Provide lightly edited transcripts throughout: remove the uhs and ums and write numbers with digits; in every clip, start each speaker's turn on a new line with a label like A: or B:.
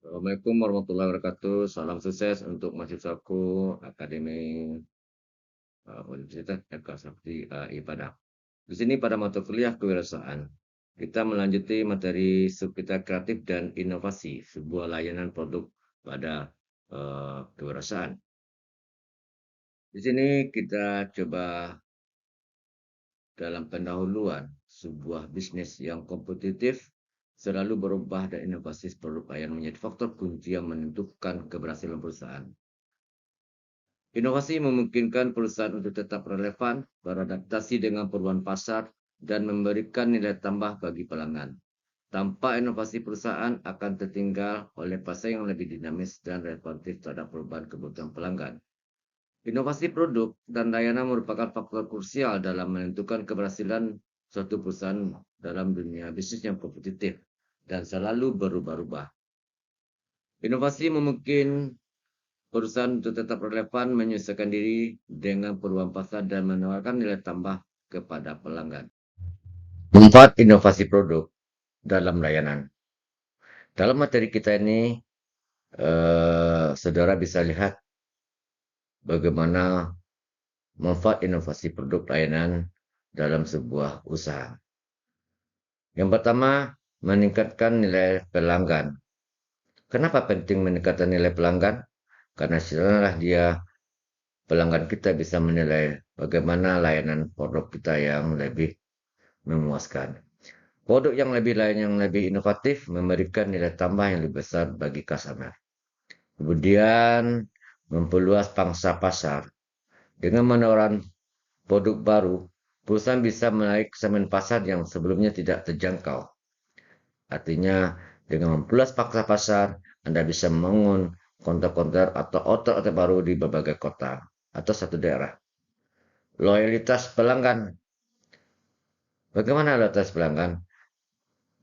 A: Assalamualaikum warahmatullahi wabarakatuh. Salam sukses untuk mahasiswaku Akademi Universitas FK Sakti Ibadah. Di sini pada mata kuliah kewirausahaan, kita melanjuti materi sub kita kreatif dan inovasi, sebuah layanan produk pada kewirausahaan. Di sini kita coba dalam pendahuluan sebuah bisnis yang kompetitif selalu berubah dan inovasi produk layanan menjadi faktor kunci yang menentukan keberhasilan perusahaan. Inovasi memungkinkan perusahaan untuk tetap relevan, beradaptasi dengan perubahan pasar, dan memberikan nilai tambah bagi pelanggan. Tanpa inovasi, perusahaan akan tertinggal oleh pasar yang lebih dinamis dan responsif terhadap perubahan kebutuhan pelanggan. Inovasi produk dan layanan merupakan faktor krusial dalam menentukan keberhasilan suatu perusahaan dalam dunia bisnis yang kompetitif dan selalu berubah-ubah. Inovasi memungkinkan perusahaan untuk tetap relevan, menyesuaikan diri dengan perubahan pasar, dan menawarkan nilai tambah kepada pelanggan. Manfaat inovasi produk dalam layanan. Dalam materi kita ini, saudara bisa lihat bagaimana manfaat inovasi produk layanan dalam sebuah usaha. Yang pertama, meningkatkan nilai pelanggan. Kenapa penting meningkatkan nilai pelanggan? Karena setelah dia pelanggan kita bisa menilai bagaimana layanan produk kita yang lebih memuaskan. Produk yang lebih inovatif memberikan nilai tambah yang lebih besar bagi customer. Kemudian memperluas pangsa pasar. Dengan menawarkan produk baru, perusahaan bisa menarik segmen pasar yang sebelumnya tidak terjangkau. Artinya, dengan memperluas pangsa pasar, Anda bisa membangun konter-konter atau outlet baru di berbagai kota atau satu daerah. Loyalitas pelanggan. Bagaimana loyalitas pelanggan?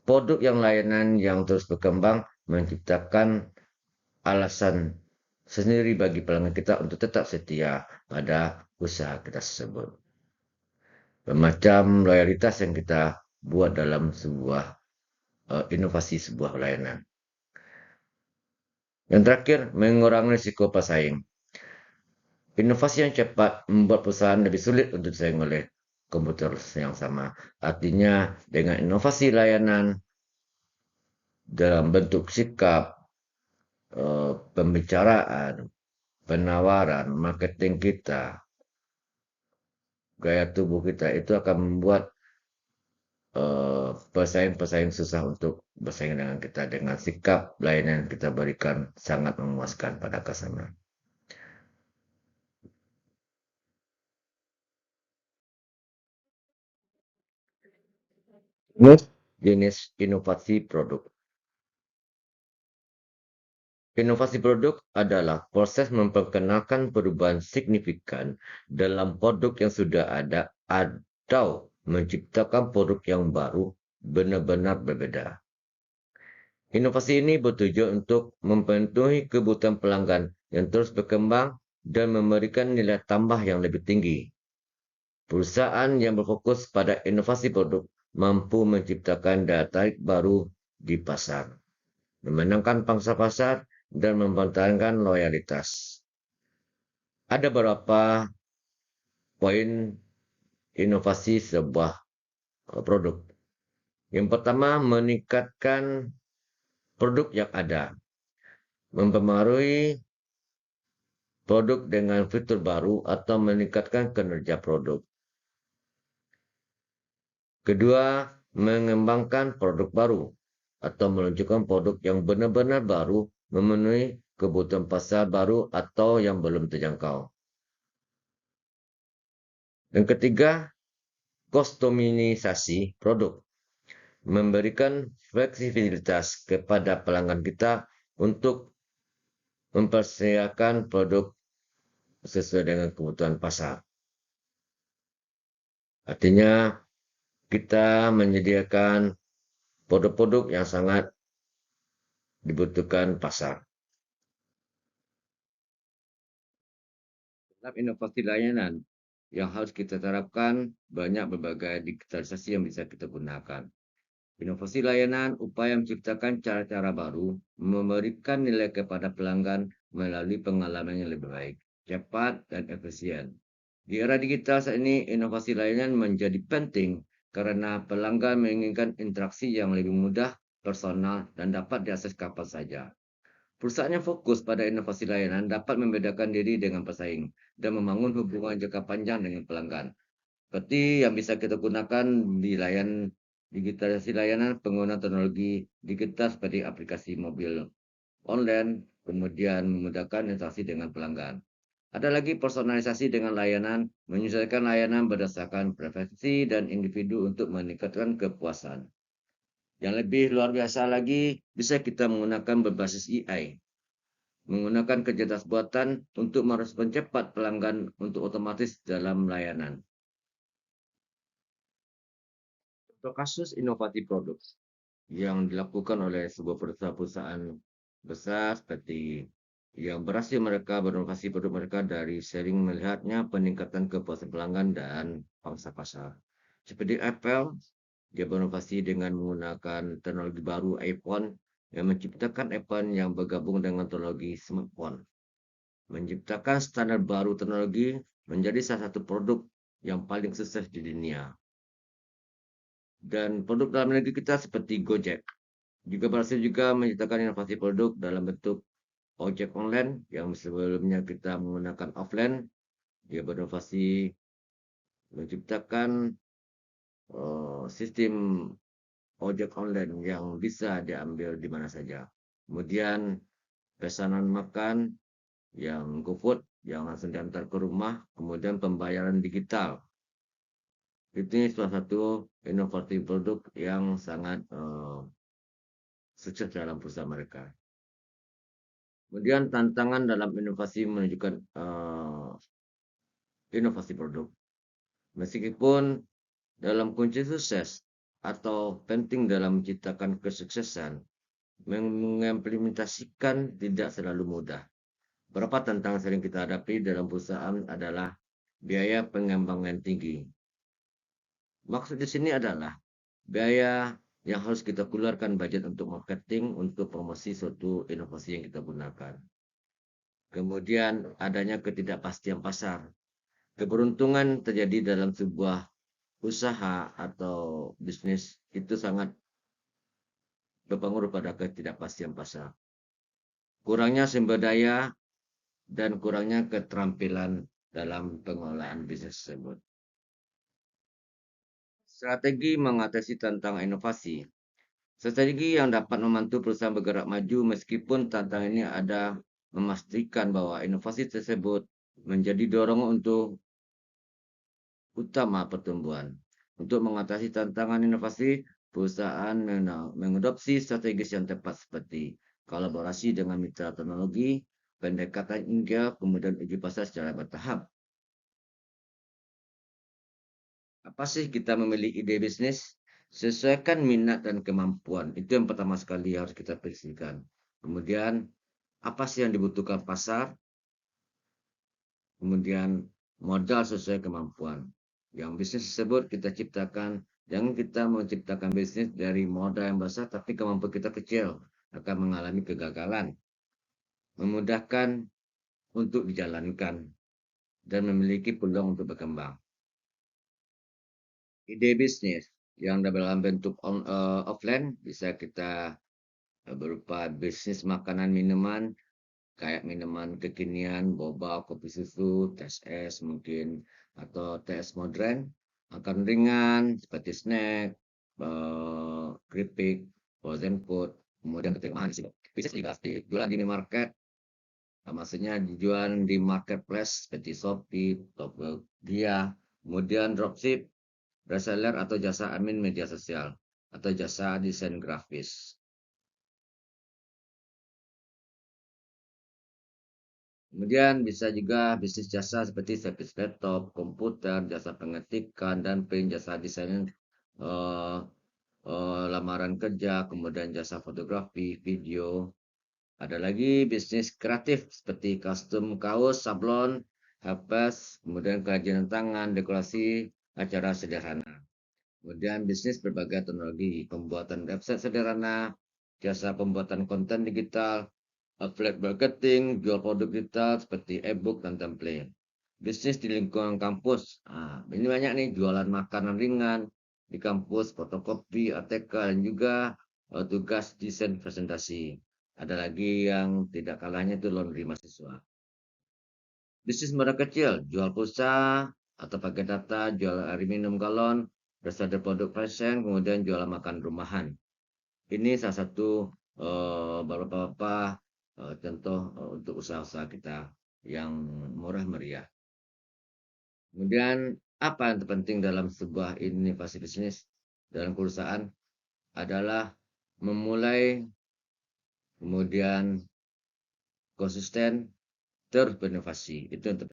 A: Produk yang layanan yang terus berkembang menciptakan alasan sendiri bagi pelanggan kita untuk tetap setia pada usaha kita tersebut. Bermacam loyalitas yang kita buat dalam sebuah inovasi sebuah layanan. Yang terakhir, mengurangi risiko pesaing. Inovasi yang cepat membuat perusahaan lebih sulit untuk disaing oleh komputer yang sama. Artinya, dengan inovasi layanan dalam bentuk sikap, pembicaraan, penawaran, marketing kita, gaya tubuh kita, itu akan membuat pesaing-pesaing susah untuk bersaing dengan kita dengan sikap layanan yang kita berikan sangat memuaskan pada customer. Jenis inovasi produk. Inovasi produk adalah proses memperkenalkan perubahan signifikan dalam produk yang sudah ada atau menciptakan produk yang baru benar-benar berbeda. Inovasi ini bertujuan untuk memenuhi kebutuhan pelanggan yang terus berkembang dan memberikan nilai tambah yang lebih tinggi. Perusahaan yang berfokus pada inovasi produk mampu menciptakan daya tarik baru di pasar, memenangkan pangsa pasar, dan mempertahankan loyalitas. Ada beberapa poin inovasi sebuah produk. Yang pertama, meningkatkan produk yang ada, mempengaruhi produk dengan fitur baru atau meningkatkan kinerja produk. Kedua, mengembangkan produk baru atau meluncurkan produk yang benar-benar baru memenuhi kebutuhan pasar baru atau yang belum terjangkau. Yang ketiga, kustomisasi produk. Memberikan fleksibilitas kepada pelanggan kita untuk mempersiapkan produk sesuai dengan kebutuhan pasar. Artinya, kita menyediakan produk-produk yang sangat dibutuhkan pasar. Dalam inovasi layanan yang harus kita terapkan, banyak berbagai digitalisasi yang bisa kita gunakan. Inovasi layanan upaya menciptakan cara-cara baru, memberikan nilai kepada pelanggan melalui pengalaman yang lebih baik, cepat, dan efisien. Di era digital saat ini, inovasi layanan menjadi penting karena pelanggan menginginkan interaksi yang lebih mudah, personal, dan dapat diakses kapan saja. Perusahaan yang fokus pada inovasi layanan dapat membedakan diri dengan pesaing dan membangun hubungan jangka panjang dengan pelanggan. Seperti yang bisa kita gunakan di digitalisasi layanan pengguna teknologi digital seperti aplikasi mobil online, kemudian memudahkan interaksi dengan pelanggan. Ada lagi personalisasi dengan layanan, menyesuaikan layanan berdasarkan preferensi dan individu untuk meningkatkan kepuasan. Yang lebih luar biasa lagi, bisa kita menggunakan berbasis AI, menggunakan kecerdasan buatan untuk merespon cepat pelanggan untuk otomatis dalam layanan. Untuk kasus inovasi produk yang dilakukan oleh sebuah perusahaan besar seperti yang berhasil mereka berinovasi produk mereka dari sering melihatnya peningkatan kepuasan pelanggan dan pangsa pasar. Seperti Apple, dia berinovasi dengan menggunakan teknologi baru iPhone yang menciptakan iPhone yang bergabung dengan teknologi smartphone. Menciptakan standar baru teknologi menjadi salah satu produk yang paling sukses di dunia. Dan produk dalam negeri kita seperti Gojek juga berhasil juga menciptakan inovasi produk dalam bentuk ojek online yang sebelumnya kita menggunakan offline. Dia berinovasi menciptakan sistem ojek online yang bisa diambil di mana saja. Kemudian pesanan makan yang GoFood yang langsung diantar ke rumah, kemudian pembayaran digital. Ini salah satu inovasi produk yang sangat sukses dalam perusahaan mereka. Kemudian tantangan dalam inovasi menunjukkan inovasi produk. Meskipun dalam kunci sukses atau penting dalam menciptakan kesuksesan, mengimplementasikan tidak selalu mudah. Beberapa tantangan sering kita hadapi dalam perusahaan adalah biaya pengembangan tinggi. Maksud di sini adalah biaya yang harus kita keluarkan budget untuk marketing, untuk promosi suatu inovasi yang kita gunakan. Kemudian adanya ketidakpastian pasar. Keberuntungan terjadi dalam sebuah usaha atau bisnis itu sangat berpengaruh pada ketidakpastian pasar. Kurangnya sumber daya dan kurangnya keterampilan dalam pengelolaan bisnis tersebut. Strategi mengatasi tantangan inovasi. Strategi yang dapat membantu perusahaan bergerak maju meskipun tantangan ini ada memastikan bahwa inovasi tersebut menjadi dorongan untuk utama pertumbuhan. Untuk mengatasi tantangan inovasi, perusahaan mengadopsi strategi yang tepat seperti kolaborasi dengan mitra teknologi, pendekatan hingga kemudian uji pasar secara bertahap. Apa sih kita memilih ide bisnis? Sesuaikan minat dan kemampuan. Itu yang pertama sekali harus kita perhatikan. Kemudian, apa sih yang dibutuhkan pasar? Kemudian, modal sesuai kemampuan. Yang bisnis tersebut kita ciptakan, jangan kita menciptakan bisnis dari modal yang besar, tapi kemampuan kita kecil, akan mengalami kegagalan. Memudahkan untuk dijalankan, dan memiliki peluang untuk berkembang. Ide bisnis yang dalam bentuk offline bisa kita berupa bisnis makanan minuman kayak minuman kekinian, boba, kopi susu, teh es mungkin atau teh es modern, makan ringan seperti snack, keripik, frozen food, kemudian ketika makan bisa dijual di minimarket, maksudnya dijual di marketplace seperti Shopee, Tokopedia, kemudian dropship, reseller atau jasa admin media sosial atau jasa desain grafis. Kemudian bisa juga bisnis jasa seperti servis laptop, komputer, jasa pengetikan, dan print, jasa desain eh, lamaran kerja, kemudian jasa fotografi, video. Ada lagi bisnis kreatif seperti custom kaos, sablon, helpdesk, kemudian kerajinan tangan, dekorasi acara sederhana. Kemudian bisnis berbagai teknologi, pembuatan website sederhana, jasa pembuatan konten digital, affiliate marketing, jual produk digital seperti e-book dan template. Bisnis di lingkungan kampus, ini banyak nih, jualan makanan ringan di kampus, fotokopi, ATK, dan juga tugas desain presentasi. Ada lagi yang tidak kalahnya itu laundry mahasiswa. Bisnis modal kecil, jual pulsa atau pakai data, jual air minum galon, reseller produk fashion, kemudian jual makan rumahan. Ini salah satu beberapa contoh untuk usaha-usaha kita yang murah meriah. Kemudian apa yang terpenting dalam sebuah inovasi bisnis dalam perusahaan adalah memulai, kemudian konsisten, terus berinovasi. Itu yang terpenting.